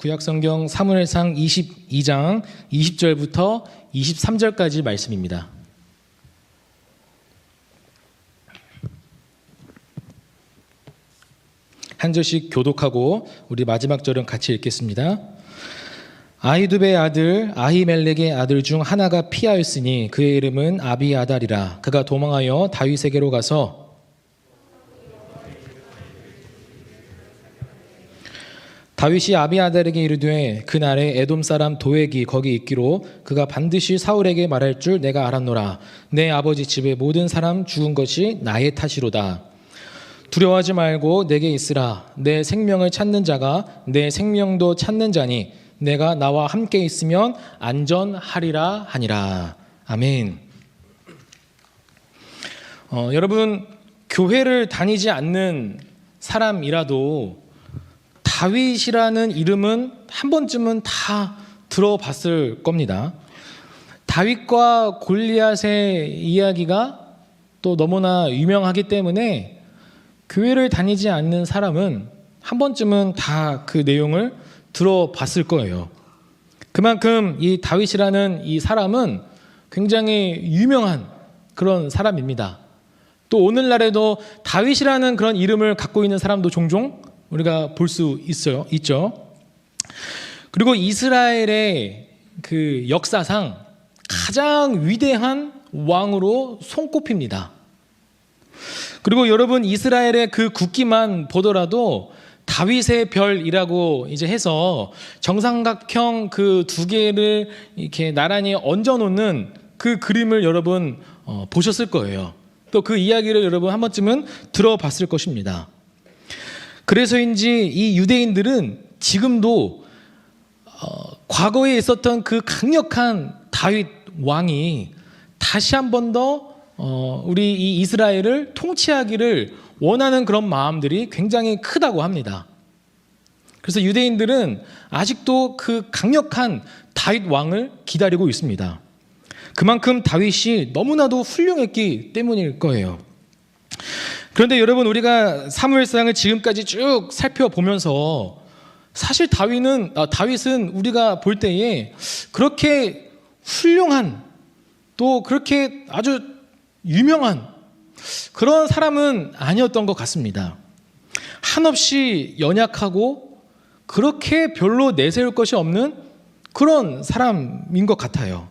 구약성경 사무엘상 22장 20절부터 23절까지 말씀입니다. 한 절씩 교독하고 우리 마지막 절은 같이 읽겠습니다. 아히두베의 아들 아히멜렉의 아들 중 하나가 피하였으니 그의 이름은 아비아달이라. 그가 도망하여 다윗에게로 가서 다윗이 아비아달에게 이르되 그날에 에돔 사람 도액이 거기 있기로 그가 반드시 사울에게 말할 줄 내가 알았노라. 내 아버지 집의 모든 사람 죽은 것이 나의 탓이로다. 두려워하지 말고 내게 있으라. 내 생명을 찾는 자가 내 생명도 찾는 자니 내가 나와 함께 있으면 안전하리라 하니라. 아멘. 여러분, 교회를 다니지 않는 사람이라도 다윗이라는 이름은 한 번쯤은 다 들어봤을 겁니다. 다윗과 골리앗의 이야기가 또 너무나 유명하기 때문에 교회를 다니지 않는 사람은 한 번쯤은 다 그 내용을 들어봤을 거예요. 그만큼 이 다윗이라는 이 사람은 굉장히 유명한 그런 사람입니다. 또 오늘날에도 다윗이라는 그런 이름을 갖고 있는 사람도 종종 우리가 볼 수 있죠. 그리고 이스라엘의 그 역사상 가장 위대한 왕으로 손꼽힙니다. 그리고 여러분, 이스라엘의 그 국기만 보더라도 다윗의 별이라고 이제 해서 정삼각형 그 두 개를 이렇게 나란히 얹어 놓는 그 그림을 여러분 보셨을 거예요. 또 그 이야기를 여러분 한 번쯤은 들어봤을 것입니다. 그래서인지 이 유대인들은 지금도 과거에 있었던 그 강력한 다윗 왕이 다시 한 번 더 우리 이 이스라엘을 통치하기를 원하는 그런 마음들이 굉장히 크다고 합니다. 그래서 유대인들은 아직도 그 강력한 다윗 왕을 기다리고 있습니다. 그만큼 다윗이 너무나도 훌륭했기 때문일 거예요. 그런데 여러분, 우리가 사무엘상을 지금까지 쭉 살펴보면서 사실 다윗은 우리가 볼 때에 그렇게 훌륭한 또 그렇게 아주 유명한 그런 사람은 아니었던 것 같습니다. 한없이 연약하고 그렇게 별로 내세울 것이 없는 그런 사람인 것 같아요.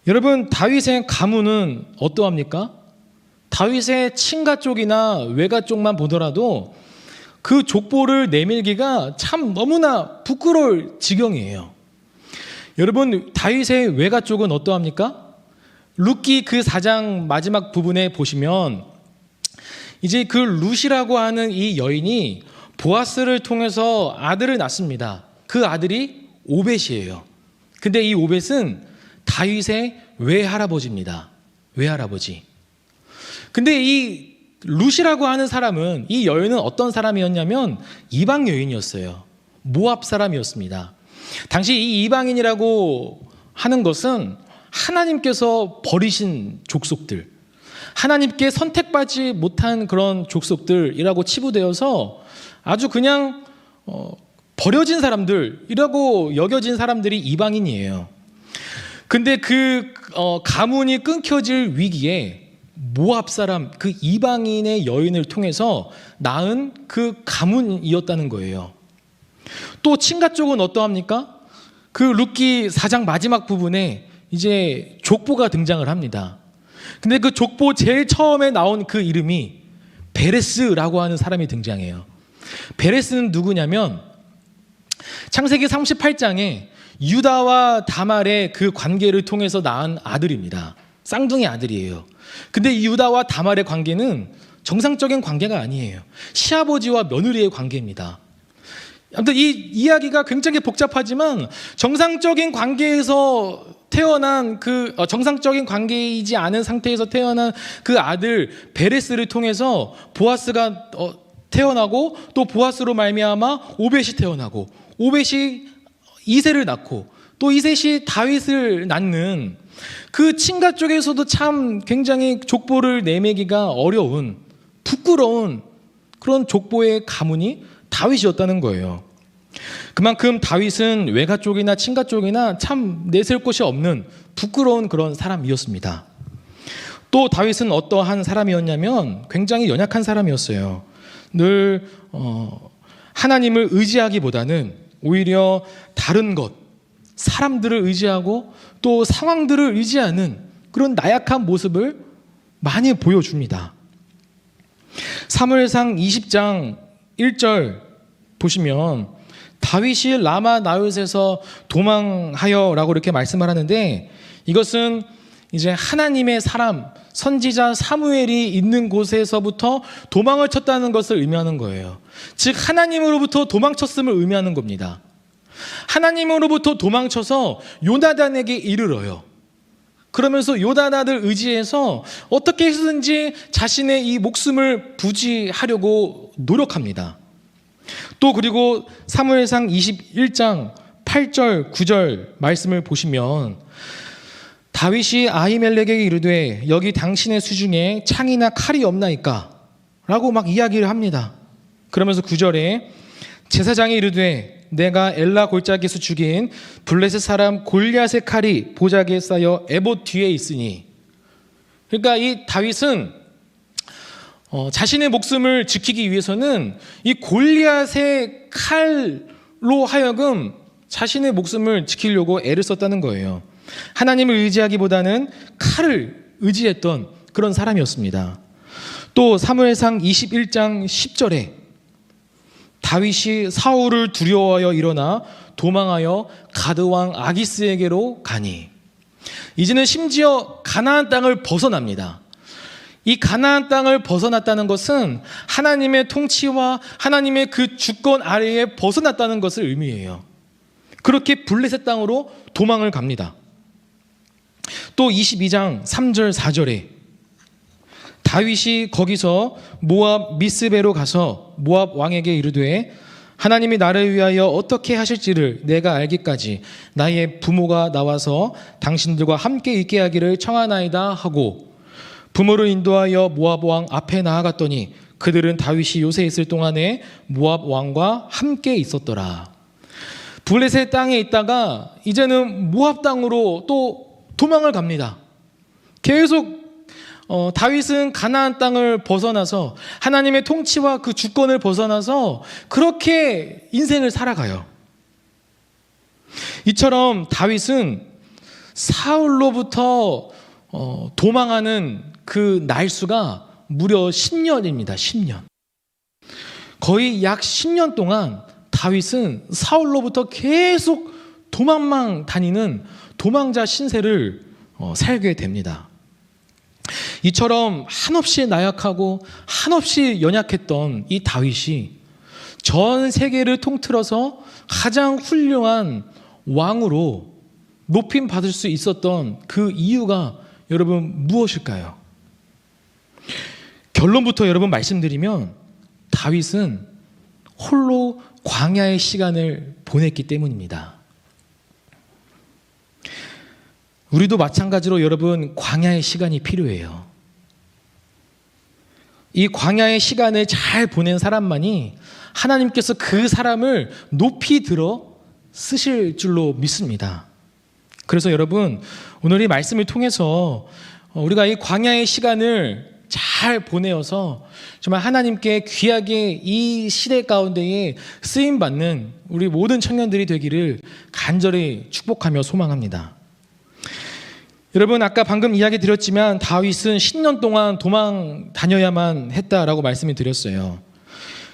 여러분, 다윗의 가문은 어떠합니까? 다윗의 친가 쪽이나 외가 쪽만 보더라도 그 족보를 내밀기가 참 너무나 부끄러울 지경이에요. 여러분, 다윗의 외가 쪽은 어떠합니까? 룻기 그 4장 마지막 부분에 보시면 이제 그 룻이라고 하는 이 여인이 보아스를 통해서 아들을 낳습니다. 그 아들이 오벳이에요. 근데 이 오벳은 다윗의 외할아버지입니다. 외할아버지. 근데 이 룻이라고 하는 사람은, 이 여인은 어떤 사람이었냐면 이방 여인이었어요. 모압 사람이었습니다. 당시 이 이방인이라고 하는 것은 하나님께서 버리신 족속들, 하나님께 선택받지 못한 그런 족속들이라고 치부되어서 아주 그냥 버려진 사람들이라고 여겨진 사람들이 이방인이에요. 근데 그 가문이 끊겨질 위기에 모압 사람, 그 이방인의 여인을 통해서 낳은 그 가문이었다는 거예요. 또 친가 쪽은 어떠합니까? 그 룻기 4장 마지막 부분에 이제 족보가 등장을 합니다. 근데 그 족보 제일 처음에 나온 그 이름이 베레스라고 하는 사람이 등장해요. 베레스는 누구냐면 창세기 38장에 유다와 다말의 그 관계를 통해서 낳은 아들입니다. 쌍둥이 아들이에요. 근데 이 유다와 다말의 관계는 정상적인 관계가 아니에요. 시아버지와 며느리의 관계입니다. 아무튼 이 이야기가 굉장히 복잡하지만 정상적인 관계에서 태어난 정상적인 관계이지 않은 상태에서 태어난 그 아들 베레스를 통해서 보아스가 태어나고, 또 보아스로 말미암아 오벳이 태어나고, 오벳이 이새를 낳고, 또 이셋이 다윗을 낳는 그 친가 쪽에서도 참 굉장히 족보를 내매기가 어려운 부끄러운 그런 족보의 가문이 다윗이었다는 거예요. 그만큼 다윗은 외가 쪽이나 친가 쪽이나 참 내세울 곳이 없는 부끄러운 그런 사람이었습니다. 또 다윗은 어떠한 사람이었냐면 굉장히 연약한 사람이었어요. 늘 하나님을 의지하기보다는 오히려 다른 것, 사람들을 의지하고 또 상황들을 의지하는 그런 나약한 모습을 많이 보여줍니다. 사무엘상 20장 1절 보시면 다윗이 라마 나윗에서 도망하여라고 이렇게 말씀을 하는데, 이것은 이제 하나님의 사람 선지자 사무엘이 있는 곳에서부터 도망을 쳤다는 것을 의미하는 거예요. 즉 하나님으로부터 도망쳤음을 의미하는 겁니다. 하나님으로부터 도망쳐서 요나단에게 이르러요. 그러면서 요나단을 의지해서 어떻게 해서든지 자신의 이 목숨을 부지하려고 노력합니다. 또 그리고 사무엘상 21장 8절 9절 말씀을 보시면 다윗이 아히멜렉에게 이르되 여기 당신의 수중에 창이나 칼이 없나이까? 라고 막 이야기를 합니다. 그러면서 9절에 제사장이 이르되 내가 엘라 골짜기에서 죽인 블레셋 사람 골리앗의 칼이 보자기에 쌓여 에봇 뒤에 있으니. 그러니까 이 다윗은 자신의 목숨을 지키기 위해서는 이 골리앗의 칼로 하여금 자신의 목숨을 지키려고 애를 썼다는 거예요. 하나님을 의지하기보다는 칼을 의지했던 그런 사람이었습니다. 또 사무엘상 21장 10절에 다윗이 사울을 두려워하여 일어나 도망하여 가드왕 아기스에게로 가니. 이제는 심지어 가나안 땅을 벗어납니다. 이 가나안 땅을 벗어났다는 것은 하나님의 통치와 하나님의 그 주권 아래에 벗어났다는 것을 의미해요. 그렇게 블레셋 땅으로 도망을 갑니다. 또 22장 3절 4절에 다윗이 거기서 모압 미스베로 가서 모압 왕에게 이르되 하나님이 나를 위하여 어떻게 하실지를 내가 알기까지 나의 부모가 나와서 당신들과 함께 있게 하기를 청하나이다 하고 부모를 인도하여 모압 왕 앞에 나아갔더니 그들은 다윗이 요새 있을 동안에 모압 왕과 함께 있었더라. 블레셋 땅에 있다가 이제는 모압 땅으로 또 도망을 갑니다. 계속 다윗은 가나안 땅을 벗어나서 하나님의 통치와 그 주권을 벗어나서 그렇게 인생을 살아가요. 이처럼 다윗은 사울로부터 도망하는 그 날수가 무려 10년입니다. 10년. 거의 약 10년 동안 다윗은 사울로부터 계속 도망만 다니는 도망자 신세를 살게 됩니다. 이처럼 한없이 나약하고 한없이 연약했던 이 다윗이 전 세계를 통틀어서 가장 훌륭한 왕으로 높임 받을 수 있었던 그 이유가 여러분 무엇일까요? 결론부터 여러분 말씀드리면 다윗은 홀로 광야의 시간을 보냈기 때문입니다. 우리도 마찬가지로 여러분 광야의 시간이 필요해요. 이 광야의 시간을 잘 보낸 사람만이 하나님께서 그 사람을 높이 들어 쓰실 줄로 믿습니다. 그래서 여러분 오늘 이 말씀을 통해서 우리가 이 광야의 시간을 잘 보내어서 정말 하나님께 귀하게 이 시대 가운데에 쓰임받는 우리 모든 청년들이 되기를 간절히 축복하며 소망합니다. 여러분 아까 방금 이야기 드렸지만 다윗은 10년 동안 도망 다녀야만 했다라고 말씀을 드렸어요.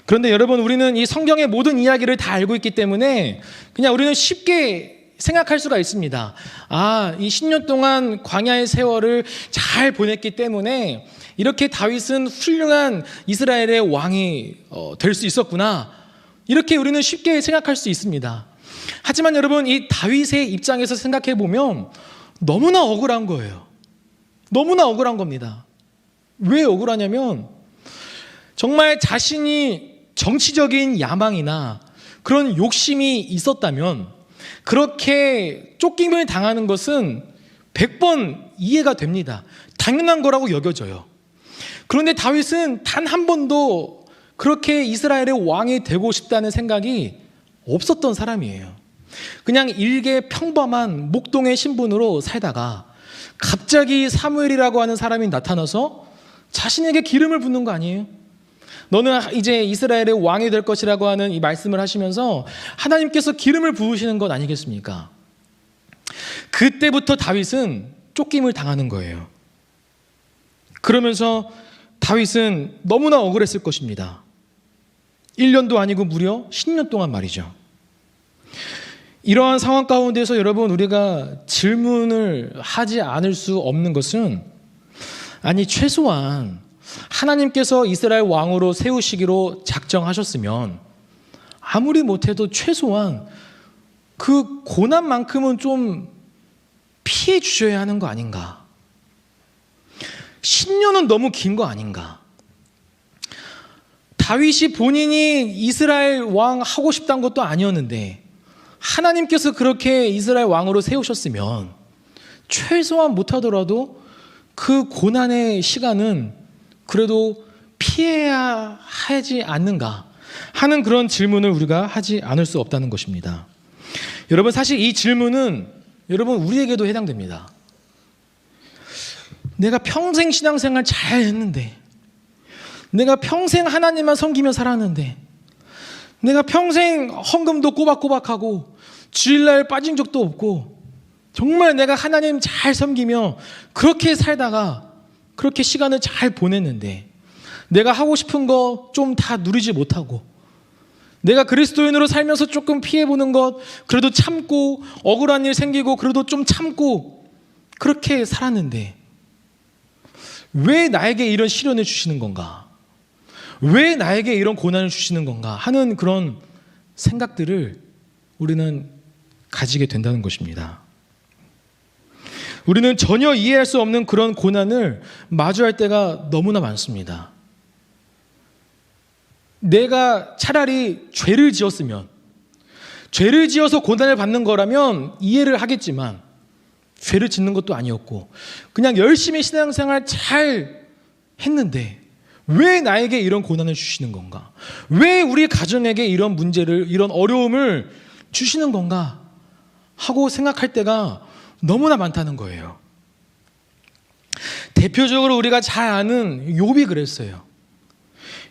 그런데 여러분 우리는 이 성경의 모든 이야기를 다 알고 있기 때문에 그냥 우리는 쉽게 생각할 수가 있습니다. 이 10년 동안 광야의 세월을 잘 보냈기 때문에 이렇게 다윗은 훌륭한 이스라엘의 왕이 될 수 있었구나. 이렇게 우리는 쉽게 생각할 수 있습니다. 하지만 여러분 이 다윗의 입장에서 생각해 보면 너무나 억울한 거예요. 너무나 억울한 겁니다. 왜 억울하냐면 정말 자신이 정치적인 야망이나 그런 욕심이 있었다면 그렇게 쫓김을 당하는 것은 100번 이해가 됩니다. 당연한 거라고 여겨져요. 그런데 다윗은 단 한 번도 그렇게 이스라엘의 왕이 되고 싶다는 생각이 없었던 사람이에요. 그냥 일개 평범한 목동의 신분으로 살다가 갑자기 사무엘이라고 하는 사람이 나타나서 자신에게 기름을 붓는 거 아니에요? 너는 이제 이스라엘의 왕이 될 것이라고 하는 이 말씀을 하시면서 하나님께서 기름을 부으시는 것 아니겠습니까? 그때부터 다윗은 쫓김을 당하는 거예요. 그러면서 다윗은 너무나 억울했을 것입니다. 1년도 아니고 무려 10년 동안 말이죠. 이러한 상황 가운데서 여러분, 우리가 질문을 하지 않을 수 없는 것은, 아니 최소한 하나님께서 이스라엘 왕으로 세우시기로 작정하셨으면 아무리 못해도 최소한 그 고난만큼은 좀 피해 주셔야 하는 거 아닌가? 10년은 너무 긴 거 아닌가? 다윗이 본인이 이스라엘 왕 하고 싶다는 것도 아니었는데 하나님께서 그렇게 이스라엘 왕으로 세우셨으면 최소한 못하더라도 그 고난의 시간은 그래도 피해야 하지 않는가 하는 그런 질문을 우리가 하지 않을 수 없다는 것입니다. 여러분, 사실 이 질문은 여러분 우리에게도 해당됩니다. 내가 평생 신앙생활 잘 했는데, 내가 평생 하나님만 섬기며 살았는데, 내가 평생 헌금도 꼬박꼬박하고 주일날 빠진 적도 없고 정말 내가 하나님 잘 섬기며 그렇게 살다가 그렇게 시간을 잘 보냈는데 내가 하고 싶은 거 좀 다 누리지 못하고, 내가 그리스도인으로 살면서 조금 피해보는 것 그래도 참고, 억울한 일 생기고 그래도 좀 참고 그렇게 살았는데 왜 나에게 이런 시련을 주시는 건가? 왜 나에게 이런 고난을 주시는 건가 하는 그런 생각들을 우리는 가지게 된다는 것입니다. 우리는 전혀 이해할 수 없는 그런 고난을 마주할 때가 너무나 많습니다. 내가 차라리 죄를 지었으면, 죄를 지어서 고난을 받는 거라면 이해를 하겠지만 죄를 짓는 것도 아니었고 그냥 열심히 신앙생활 잘 했는데 왜 나에게 이런 고난을 주시는 건가? 왜 우리 가정에게 이런 문제를, 이런 어려움을 주시는 건가? 하고 생각할 때가 너무나 많다는 거예요. 대표적으로 우리가 잘 아는 욥이 그랬어요.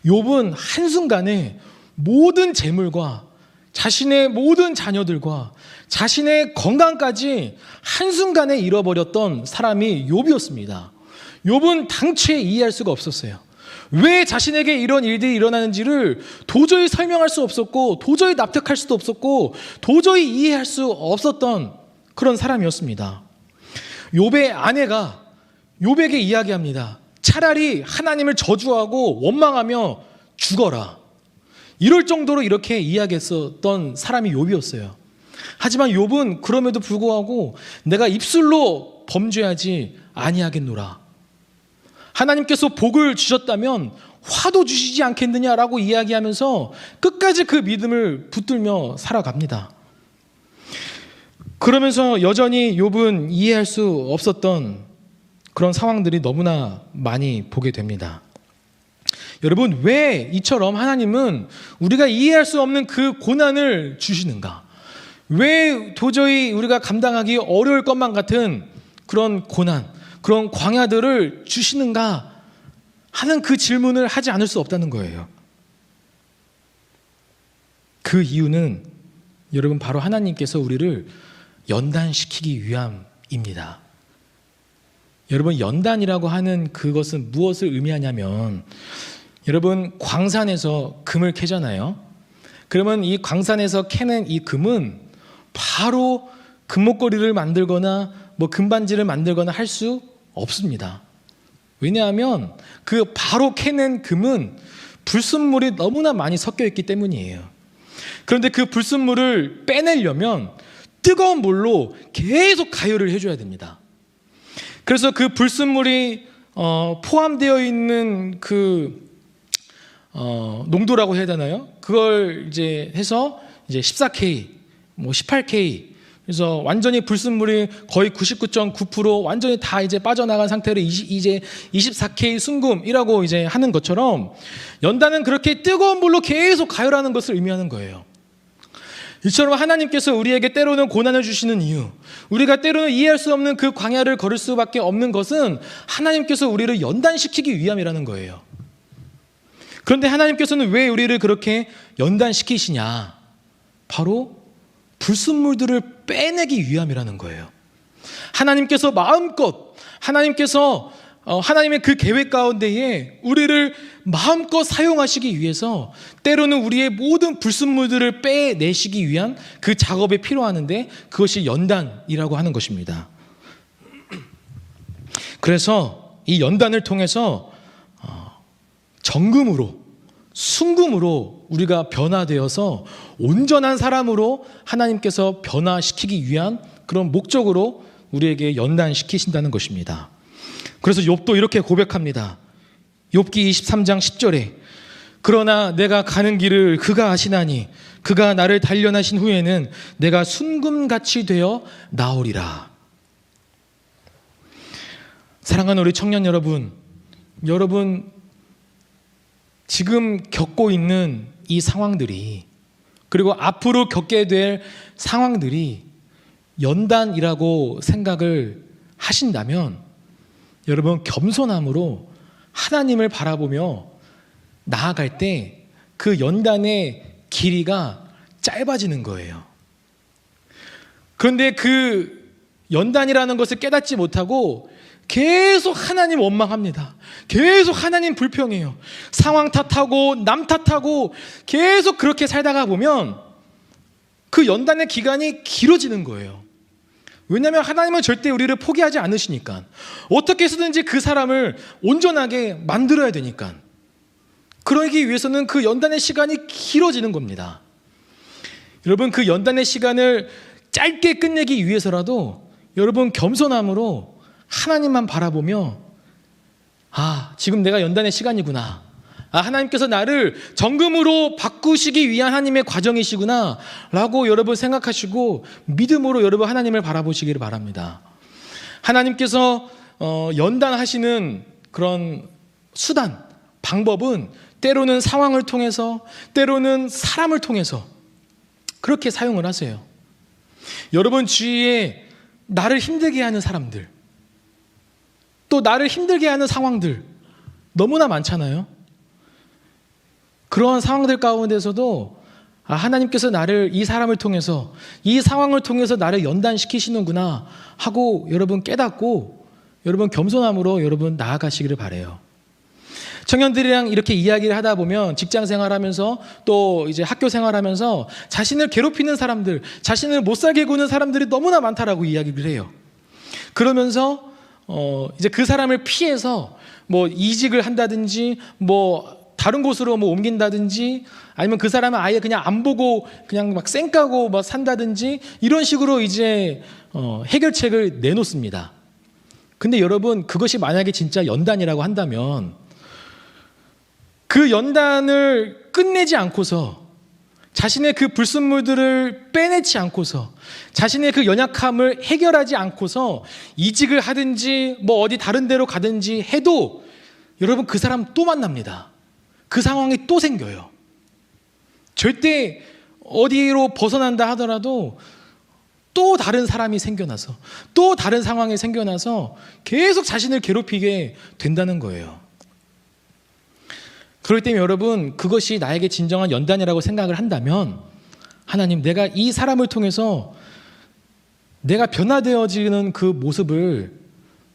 욥은 한순간에 모든 재물과 자신의 모든 자녀들과 자신의 건강까지 한순간에 잃어버렸던 사람이 욥이었습니다. 욥은 당최 이해할 수가 없었어요. 왜 자신에게 이런 일들이 일어나는지를 도저히 설명할 수 없었고 도저히 납득할 수도 없었고 도저히 이해할 수 없었던 그런 사람이었습니다. 욥의 아내가 욥에게 이야기합니다. 차라리 하나님을 저주하고 원망하며 죽어라. 이럴 정도로 이렇게 이야기했었던 사람이 욥이었어요. 하지만 욥은 그럼에도 불구하고 내가 입술로 범죄하지 아니하겠노라. 하나님께서 복을 주셨다면 화도 주시지 않겠느냐라고 이야기하면서 끝까지 그 믿음을 붙들며 살아갑니다. 그러면서 여전히 욥은 이해할 수 없었던 그런 상황들이 너무나 많이 보게 됩니다. 여러분, 왜 이처럼 하나님은 우리가 이해할 수 없는 그 고난을 주시는가? 왜 도저히 우리가 감당하기 어려울 것만 같은 그런 고난, 그런 광야들을 주시는가 하는 그 질문을 하지 않을 수 없다는 거예요. 그 이유는 여러분 바로 하나님께서 우리를 연단시키기 위함입니다. 여러분, 연단이라고 하는 그것은 무엇을 의미하냐면, 여러분 광산에서 금을 캐잖아요. 그러면 이 광산에서 캐는 이 금은 바로 금목걸이를 만들거나 뭐 금반지를 만들거나 할 수 없습니다. 왜냐하면 그 바로 캐낸 금은 불순물이 너무나 많이 섞여 있기 때문이에요. 그런데 그 불순물을 빼내려면 뜨거운 물로 계속 가열을 해줘야 됩니다. 그래서 그 불순물이 포함되어 있는 그 농도라고 해야 되나요? 그걸 이제 해서 이제 14K, 뭐 18K, 그래서 완전히 불순물이 거의 99.9% 완전히 다 이제 빠져나간 상태로 이제 24K 순금이라고 이제 하는 것처럼 연단은 그렇게 뜨거운 불로 계속 가열하는 것을 의미하는 거예요. 이처럼 하나님께서 우리에게 때로는 고난을 주시는 이유, 우리가 때로는 이해할 수 없는 그 광야를 걸을 수밖에 없는 것은 하나님께서 우리를 연단시키기 위함이라는 거예요. 그런데 하나님께서는 왜 우리를 그렇게 연단시키시냐? 바로 불순물들을 빼내기 위함이라는 거예요. 하나님께서 마음껏, 하나님의 그 계획 가운데에 우리를 마음껏 사용하시기 위해서 때로는 우리의 모든 불순물들을 빼내시기 위한 그 작업이 필요하는데 그것이 연단이라고 하는 것입니다. 그래서 이 연단을 통해서 정금으로, 순금으로 우리가 변화되어서 온전한 사람으로 하나님께서 변화시키기 위한 그런 목적으로 우리에게 연단시키신다는 것입니다. 그래서 욥도 이렇게 고백합니다. 욥기 23장 10절에 그러나 내가 가는 길을 그가 아시나니 그가 나를 단련하신 후에는 내가 순금같이 되어 나오리라. 사랑하는 우리 청년 여러분, 지금 겪고 있는 이 상황들이, 그리고 앞으로 겪게 될 상황들이 연단이라고 생각을 하신다면 여러분, 겸손함으로 하나님을 바라보며 나아갈 때 그 연단의 길이가 짧아지는 거예요. 그런데 그 연단이라는 것을 깨닫지 못하고 계속 하나님 원망합니다. 계속 하나님 불평해요. 상황 탓하고 남 탓하고 계속 그렇게 살다가 보면 그 연단의 기간이 길어지는 거예요. 왜냐하면 하나님은 절대 우리를 포기하지 않으시니까. 어떻게 해서든지 그 사람을 온전하게 만들어야 되니까. 그러기 위해서는 그 연단의 시간이 길어지는 겁니다. 여러분, 그 연단의 시간을 짧게 끝내기 위해서라도 여러분 겸손함으로 하나님만 바라보며 지금 내가 연단의 시간이구나. 하나님께서 나를 정금으로 바꾸시기 위한 하나님의 과정이시구나 라고 여러분 생각하시고 믿음으로 여러분 하나님을 바라보시기를 바랍니다. 하나님께서 연단하시는 그런 수단, 방법은 때로는 상황을 통해서, 때로는 사람을 통해서 그렇게 사용을 하세요. 여러분 주위에 나를 힘들게 하는 사람들, 또 나를 힘들게 하는 상황들 너무나 많잖아요. 그러한 상황들 가운데서도 하나님께서 나를, 이 사람을 통해서, 이 상황을 통해서 나를 연단시키시는구나 하고 여러분 깨닫고 여러분 겸손함으로 여러분 나아가시기를 바라요. 청년들이랑 이렇게 이야기를 하다 보면 직장 생활하면서 또 이제 학교 생활하면서 자신을 괴롭히는 사람들, 자신을 못 살게 구는 사람들이 너무나 많다라고 이야기를 해요. 그러면서 이제 그 사람을 피해서 뭐 이직을 한다든지 뭐 다른 곳으로 뭐 옮긴다든지 아니면 그 사람은 아예 그냥 안 보고 그냥 막 쌩까고 막 산다든지 이런 식으로 이제 해결책을 내놓습니다. 근데 여러분, 그것이 만약에 진짜 연단이라고 한다면 그 연단을 끝내지 않고서, 자신의 그 불순물들을 빼내지 않고서, 자신의 그 연약함을 해결하지 않고서 이직을 하든지 뭐 어디 다른 데로 가든지 해도 여러분 그 사람 또 만납니다. 그 상황이 또 생겨요. 절대 어디로 벗어난다 하더라도 또 다른 사람이 생겨나서, 또 다른 상황이 생겨나서 계속 자신을 괴롭히게 된다는 거예요. 그렇기 때문에 여러분, 그것이 나에게 진정한 연단이라고 생각을 한다면 하나님, 내가 이 사람을 통해서 내가 변화되어지는 그 모습을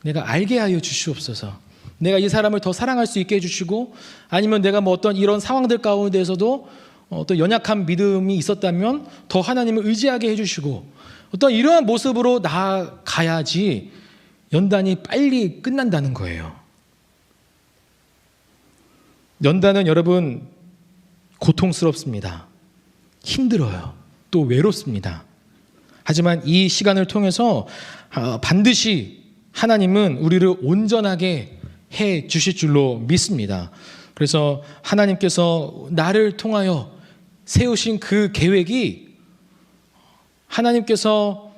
내가 알게 하여 주시옵소서. 내가 이 사람을 더 사랑할 수 있게 해주시고, 아니면 내가 뭐 어떤 이런 상황들 가운데서도 어떤 연약한 믿음이 있었다면 더 하나님을 의지하게 해주시고, 어떤 이러한 모습으로 나아가야지 연단이 빨리 끝난다는 거예요. 연단은 여러분 고통스럽습니다. 힘들어요. 또 외롭습니다. 하지만 이 시간을 통해서 반드시 하나님은 우리를 온전하게 해 주실 줄로 믿습니다. 그래서 하나님께서 나를 통하여 세우신 그 계획이 하나님께서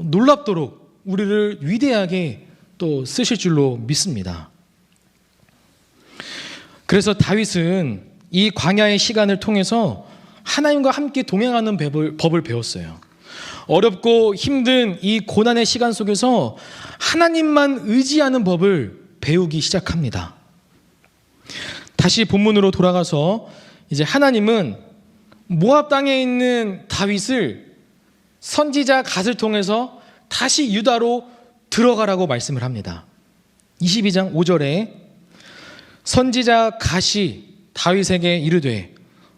놀랍도록 우리를 위대하게 또 쓰실 줄로 믿습니다. 그래서 다윗은 이 광야의 시간을 통해서 하나님과 함께 동행하는 법을 배웠어요. 어렵고 힘든 이 고난의 시간 속에서 하나님만 의지하는 법을 배우기 시작합니다. 다시 본문으로 돌아가서 이제 하나님은 모압 땅에 있는 다윗을 선지자 갓을 통해서 다시 유다로 들어가라고 말씀을 합니다. 22장 5절에 선지자 갓이 다윗에게 이르되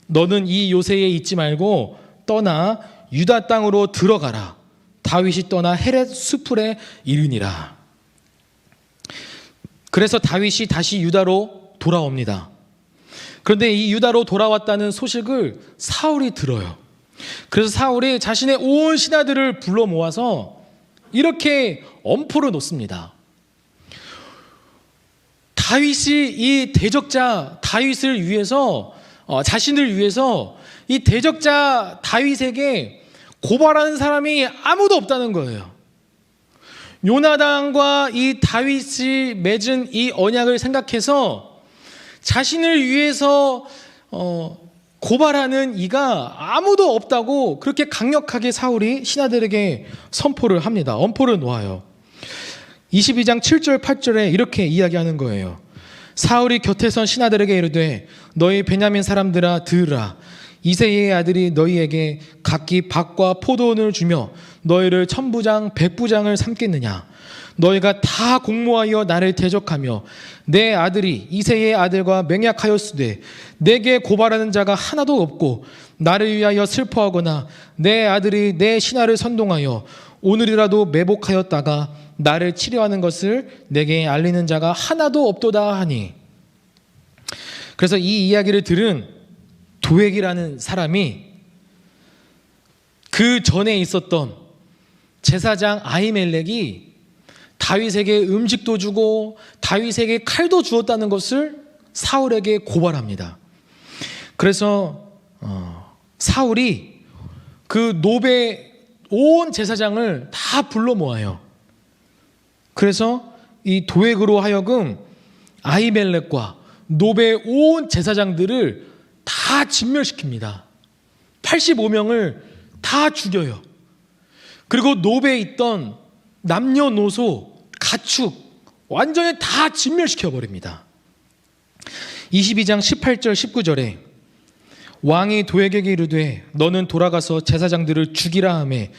너는 이 요새에 있지 말고 떠나 유다 땅으로 들어가라. 다윗이 떠나 헤렛 수풀에 이르니라. 그래서 다윗이 다시 유다로 돌아옵니다. 그런데 이 유다로 돌아왔다는 소식을 사울이 들어요. 그래서 사울이 자신의 온 신하들을 불러 모아서 이렇게 엄포를 놓습니다. 다윗이 이 대적자 다윗을 위해서 자신을 위해서 이 대적자 다윗에게 고발하는 사람이 아무도 없다는 거예요. 요나단과 이 다윗이 맺은 이 언약을 생각해서 자신을 위해서 고발하는 이가 아무도 없다고 그렇게 강력하게 사울이 신하들에게 선포를 합니다. 엄포를 놓아요. 22장 7절 8절에 이렇게 이야기하는 거예요. 사울이 곁에 선 신하들에게 이르되 너희 베냐민 사람들아 들으라. 이새의 아들이 너희에게 각기 밭과 포도원을 주며 너희를 천부장 백부장을 삼겠느냐. 너희가 다 공모하여 나를 대적하며 내 아들이 이새의 아들과 맹약하였으되 내게 고발하는 자가 하나도 없고 나를 위하여 슬퍼하거나 내 아들이 내 신하를 선동하여 오늘이라도 매복하였다가 나를 치료하는 것을 내게 알리는 자가 하나도 없도다 하니. 그래서 이 이야기를 들은 도액이라는 사람이 그 전에 있었던 제사장 아히멜렉이 다윗에게 음식도 주고 다윗에게 칼도 주었다는 것을 사울에게 고발합니다. 그래서 사울이 그 노베 온 제사장을 다 불러 모아요. 그래서 이 도액으로 하여금 아히멜렉과 노베 온 제사장들을 다 진멸시킵니다. 85명을 다 죽여요. 그리고 노베에 있던 남녀노소, 가축 완전히 다 진멸시켜버립니다. 22장 18절 19절에 왕이 도액에게 이르되 너는 돌아가서 제사장들을 죽이라 하매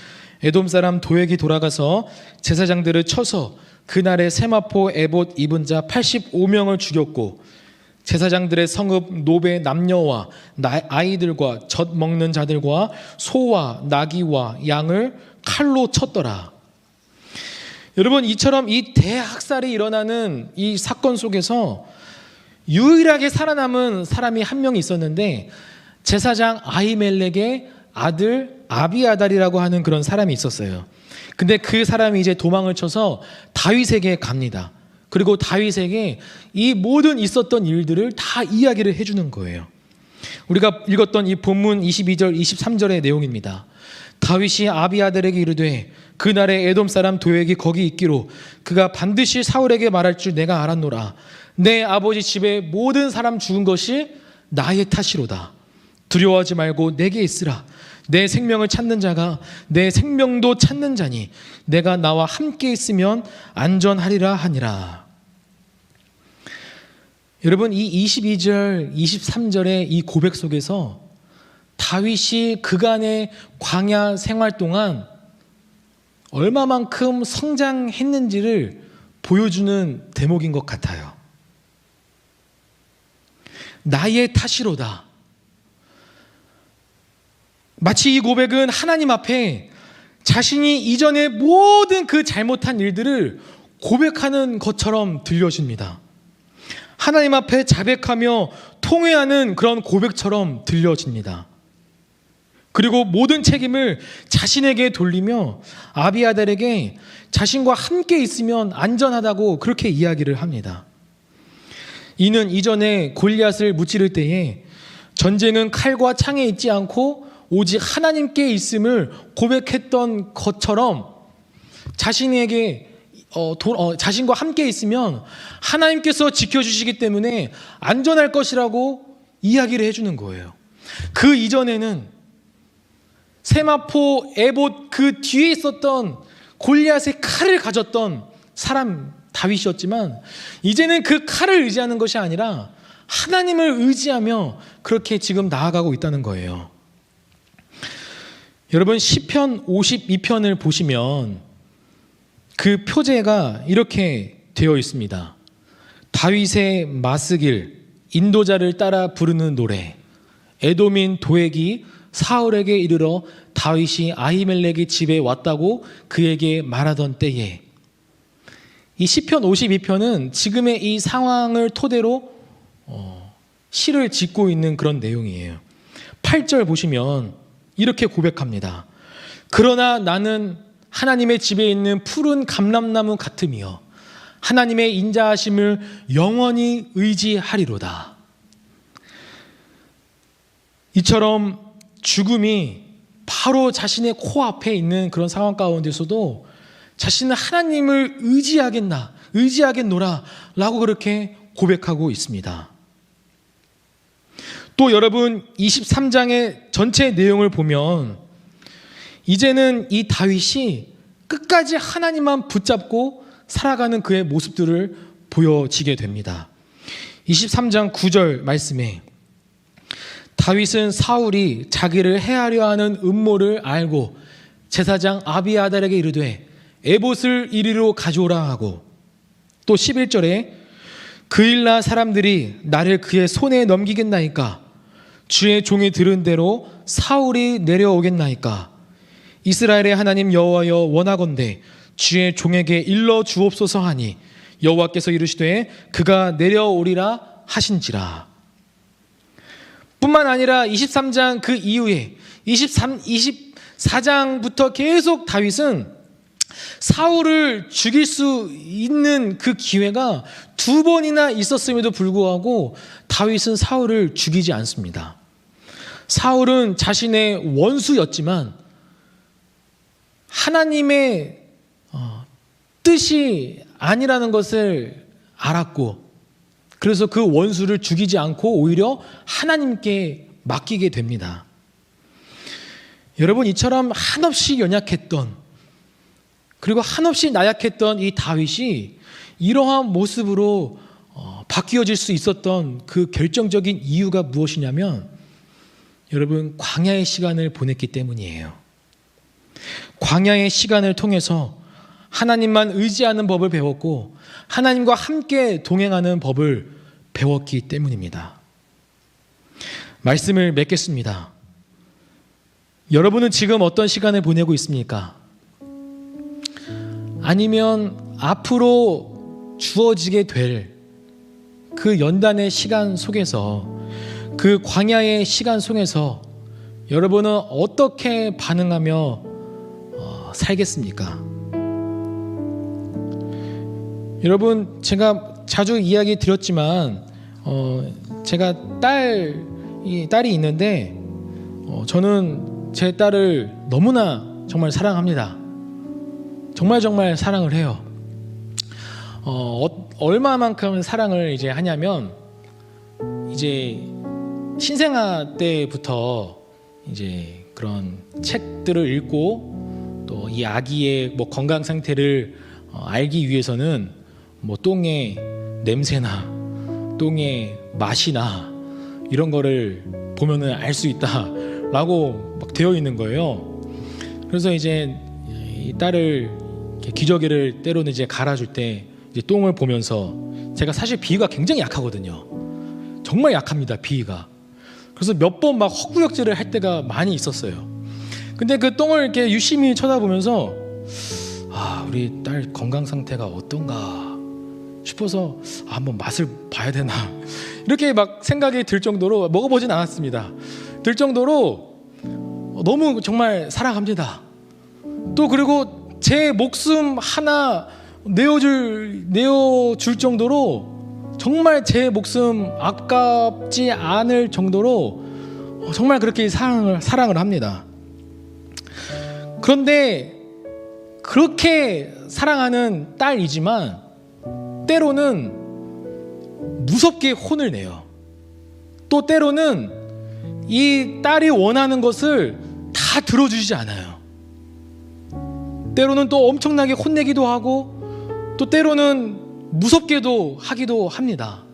에돔 사람 도액이 돌아가서 제사장들을 쳐서 그날에 세마포 에봇 입은 자 85명을 죽였고 제사장들의 성읍 노베 남녀와 아이들과 젖 먹는 자들과 소와 나귀와 양을 칼로 쳤더라. 여러분, 이처럼 이 대학살이 일어나는 이 사건 속에서 유일하게 살아남은 사람이 한 명이 있었는데 제사장 아히멜렉의 아들 아비아달이라고 하는 그런 사람이 있었어요. 근데 그 사람이 이제 도망을 쳐서 다윗에게 갑니다. 그리고 다윗에게 이 모든 있었던 일들을 다 이야기를 해주는 거예요. 우리가 읽었던 이 본문 22절 23절의 내용입니다. 다윗이 아비아달에게 이르되 그날에 에돔 사람 도액이 거기 있기로 그가 반드시 사울에게 말할 줄 내가 알았노라. 내 아버지 집에 모든 사람 죽은 것이 나의 탓이로다. 두려워하지 말고 내게 있으라. 내 생명을 찾는 자가 내 생명도 찾는 자니 내가 나와 함께 있으면 안전하리라 하니라. 여러분, 이 22절 23절의 이 고백 속에서 다윗이 그간의 광야 생활 동안 얼마만큼 성장했는지를 보여주는 대목인 것 같아요. 나의 탓이로다. 마치 이 고백은 하나님 앞에 자신이 이전에 모든 그 잘못한 일들을 고백하는 것처럼 들려집니다. 하나님 앞에 자백하며 통회하는 그런 고백처럼 들려집니다. 그리고 모든 책임을 자신에게 돌리며 아비아달에게 자신과 함께 있으면 안전하다고 그렇게 이야기를 합니다. 이는 이전에 골리앗을 무찌를 때에 전쟁은 칼과 창에 있지 않고 오직 하나님께 있음을 고백했던 것처럼 자신에게 자신과 함께 있으면 하나님께서 지켜주시기 때문에 안전할 것이라고 이야기를 해주는 거예요. 그 이전에는 세마포 에봇 그 뒤에 있었던 골리앗의 칼을 가졌던 사람 다윗이었지만, 이제는 그 칼을 의지하는 것이 아니라 하나님을 의지하며 그렇게 지금 나아가고 있다는 거예요. 여러분, 시편 52편을 보시면 그 표제가 이렇게 되어 있습니다. 다윗의 마스길, 인도자를 따라 부르는 노래, 에돔인 도액이 사울에게 이르러 다윗이 아히멜렉의 집에 왔다고 그에게 말하던 때에, 이 시편 52편은 지금의 이 상황을 토대로 시를 짓고 있는 그런 내용이에요. 8절 보시면 이렇게 고백합니다. 그러나 나는 하나님의 집에 있는 푸른 감람나무 같으며 하나님의 인자하심을 영원히 의지하리로다. 이처럼 죽음이 바로 자신의 코앞에 있는 그런 상황 가운데서도 자신은 하나님을 의지하겠노라 라고 그렇게 고백하고 있습니다. 또 여러분, 23장의 전체 내용을 보면 이제는 이 다윗이 끝까지 하나님만 붙잡고 살아가는 그의 모습들을 보여지게 됩니다. 23장 9절 말씀에 다윗은 사울이 자기를 해하려 하는 음모를 알고 제사장 아비아달에게 이르되 에봇을 이리로 가져오라 하고, 또 11절에 그일라 사람들이 나를 그의 손에 넘기겠나이까? 주의 종이 들은 대로 사울이 내려오겠나이까? 이스라엘의 하나님 여호와여 원하건대 주의 종에게 일러 주옵소서 하니 여호와께서 이르시되 그가 내려오리라 하신지라. 뿐만 아니라 23장 그 이후에 24장부터 계속 다윗은 사울을 죽일 수 있는 그 기회가 2번이나 있었음에도 불구하고 다윗은 사울을 죽이지 않습니다. 사울은 자신의 원수였지만 하나님의 뜻이 아니라는 것을 알았고, 그래서 그 원수를 죽이지 않고 오히려 하나님께 맡기게 됩니다. 여러분, 이처럼 한없이 연약했던, 그리고 한없이 나약했던 이 다윗이 이러한 모습으로 바뀌어질 수 있었던 그 결정적인 이유가 무엇이냐면, 여러분, 광야의 시간을 보냈기 때문이에요. 광야의 시간을 통해서 하나님만 의지하는 법을 배웠고 하나님과 함께 동행하는 법을 배웠기 때문입니다. 말씀을 맺겠습니다. 여러분은 지금 어떤 시간을 보내고 있습니까? 아니면 앞으로 주어지게 될 그 연단의 시간 속에서, 그 광야의 시간 속에서 여러분은 어떻게 반응하며 살겠습니까? 여러분, 제가 자주 이야기 드렸지만 제가 딸이 있는데 저는 제 딸을 너무나 정말 사랑합니다. 정말 사랑을 해요. 얼마만큼 사랑을 이제 하냐면, 이제 신생아 때부터 이제 그런 책들을 읽고 또 이 아기의 뭐 건강 상태를 알기 위해서는 뭐 똥의 냄새나 똥의 맛이나 이런 거를 보면은 알 수 있다라고 막 되어 있는 거예요. 그래서 이제 이 딸을 기저귀를 때로는 이제 갈아줄 때 이제 똥을 보면서, 제가 사실 비위가 굉장히 약하거든요. 정말 약합니다, 비위가. 그래서 몇 번 막 헛구역질을 할 때가 많이 있었어요. 근데 그 똥을 이렇게 유심히 쳐다보면서 우리 딸 건강 상태가 어떤가 싶어서 한번 맛을 봐야 되나 이렇게 막 생각이 들 정도로, 먹어보진 않았습니다. 들 정도로 너무 정말 사랑합니다. 또 그리고 제 목숨 하나 내어줄 정도로, 정말 제 목숨 아깝지 않을 정도로 정말 그렇게 사랑을 합니다. 그런데 그렇게 사랑하는 딸이지만 때로는 무섭게 혼을 내요. 또 때로는 이 딸이 원하는 것을 다 들어주지 않아요. 때로는 또 엄청나게 혼내기도 하고 또 때로는 무섭게도 하기도 합니다.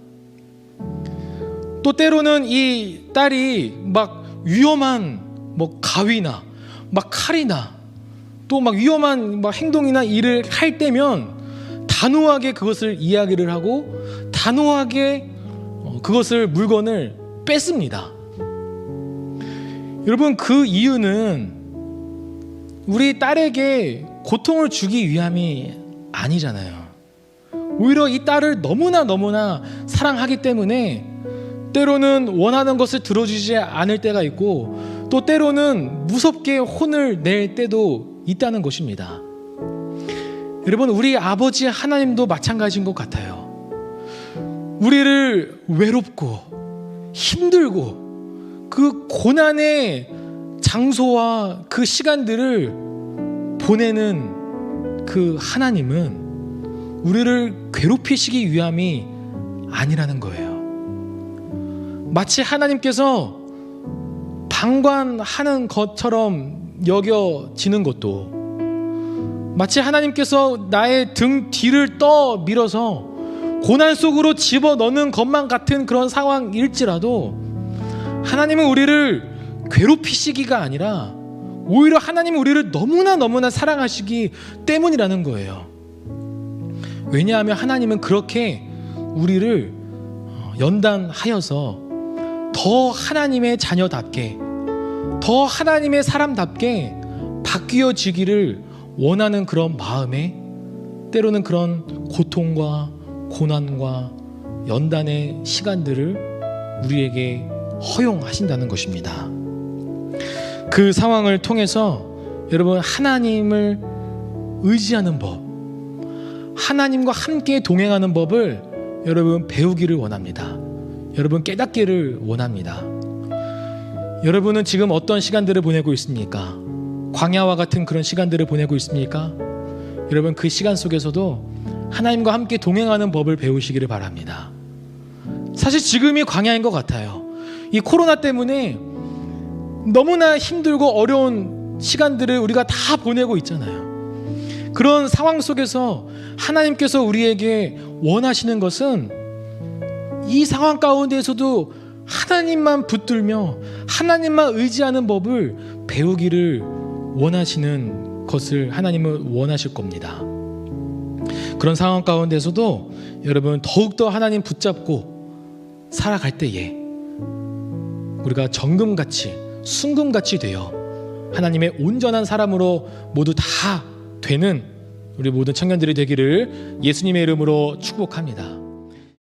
또 때로는 이 딸이 막 위험한 가위나 막 칼이나 또 막 위험한 막 행동이나 일을 할 때면 단호하게 그것을 이야기를 하고 단호하게 그것을 물건을 뺐습니다. 여러분, 그 이유는 우리 딸에게 고통을 주기 위함이 아니잖아요. 오히려 이 딸을 너무나 사랑하기 때문에 때로는 원하는 것을 들어주지 않을 때가 있고 또 때로는 무섭게 혼을 낼 때도 있다는 것입니다. 여러분, 우리 아버지 하나님도 마찬가지인 것 같아요. 우리를 외롭고 힘들고 그 고난의 장소와 그 시간들을 보내는 그 하나님은 우리를 괴롭히시기 위함이 아니라는 거예요. 마치 하나님께서 방관하는 것처럼 여겨지는 것도, 마치 하나님께서 나의 등 뒤를 떠밀어서 고난 속으로 집어넣는 것만 같은 그런 상황일지라도 하나님은 우리를 괴롭히시기가 아니라 오히려 하나님은 우리를 너무나 사랑하시기 때문이라는 거예요. 왜냐하면 하나님은 그렇게 우리를 연단하여서 더 하나님의 자녀답게, 더 하나님의 사람답게 바뀌어지기를 원하는 그런 마음에 때로는 그런 고통과 고난과 연단의 시간들을 우리에게 허용하신다는 것입니다. 그 상황을 통해서 여러분, 하나님을 의지하는 법, 하나님과 함께 동행하는 법을 여러분 배우기를 원합니다. 여러분 깨닫기를 원합니다. 여러분은 지금 어떤 시간들을 보내고 있습니까? 광야와 같은 그런 시간들을 보내고 있습니까? 여러분, 그 시간 속에서도 하나님과 함께 동행하는 법을 배우시기를 바랍니다. 사실 지금이 광야인 것 같아요. 이 코로나 때문에 너무나 힘들고 어려운 시간들을 우리가 다 보내고 있잖아요. 그런 상황 속에서 하나님께서 우리에게 원하시는 것은 이 상황 가운데에서도 하나님만 붙들며 하나님만 의지하는 법을 배우기를 원하시는 것을 하나님은 원하실 겁니다. 그런 상황 가운데서도 여러분 더욱더 하나님 붙잡고 살아갈 때에 우리가 정금같이 순금같이 되어 하나님의 온전한 사람으로 모두 다 되는 우리 모든 청년들이 되기를 예수님의 이름으로 축복합니다.